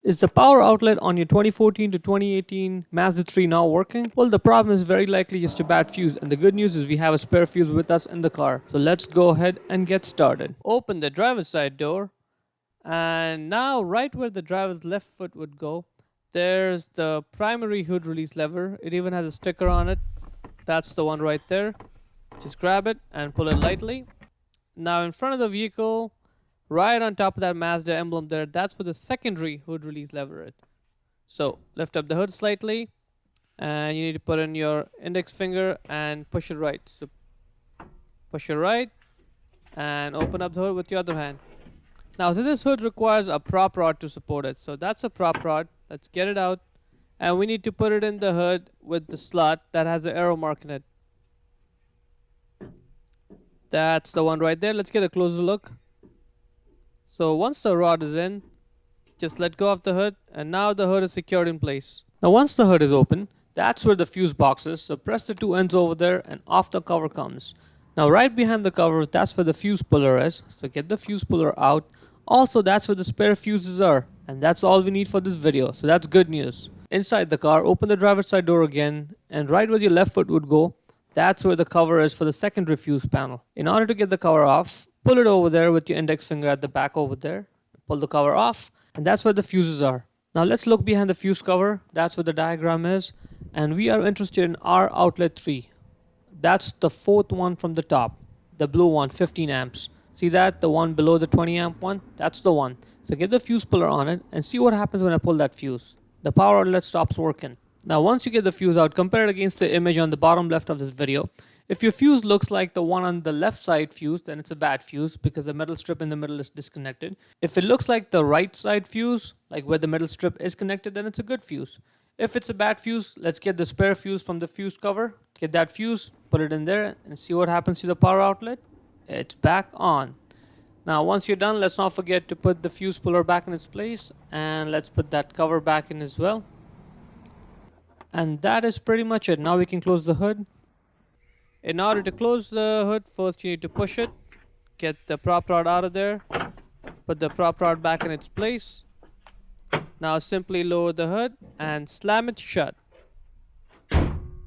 Is the power outlet on your 2014 to 2018 Mazda 3 now working? Well, the problem is very likely just a bad fuse, and the good news is we have a spare fuse with us in the car. So let's go ahead and get started. Open the driver's side door, and now right where the driver's left foot would go, there's the primary hood release lever. It even has a sticker on it. That's the one right there. Just grab it and pull it lightly. Now in front of the vehicle, right on top of that Mazda emblem there, that's for the secondary hood release lever. So lift up the hood slightly, and you need to put in your index finger and push it right. So push it right and open up the hood with your other hand. Now this hood requires a prop rod to support it. So that's a prop rod. Let's get it out. And we need to put it in the hood with the slot that has an arrow mark in it. That's the one right there. Let's get a closer look. So once the rod is in, just let go of the hood, and now the hood is secured in place. Now once the hood is open, that's where the fuse box is. So press the two ends over there and off the cover comes. Now right behind the cover, that's where the fuse puller is. So get the fuse puller out. Also, that's where the spare fuses are. And that's all we need for this video. So that's good news. Inside the car, open the driver's side door again, and right where your left foot would go, that's where the cover is for the secondary fuse panel. In order to get the cover off, pull it over there with your index finger at the back over there. Pull the cover off, and that's where the fuses are. Now let's look behind the fuse cover. That's where the diagram is. And we are interested in R outlet 3. That's the fourth one from the top. The blue one, 15 amps. See that? The one below the 20 amp one? That's the one. So get the fuse puller on it and see what happens when I pull that fuse. The power outlet stops working. Now once you get the fuse out, compare it against the image on the bottom left of this video. If your fuse looks like the one on the left side fuse, then it's a bad fuse because the metal strip in the middle is disconnected. If it looks like the right side fuse, like where the metal strip is connected, then it's a good fuse. If it's a bad fuse, let's get the spare fuse from the fuse cover. Get that fuse, put it in there, and see what happens to the power outlet. It's back on. Now once you're done, let's not forget to put the fuse puller back in its place, and let's put that cover back in as well. And that is pretty much it. Now we can close the hood. In order to close the hood, first you need to push it, get the prop rod out of there, put the prop rod back in its place. Now simply lower the hood and slam it shut.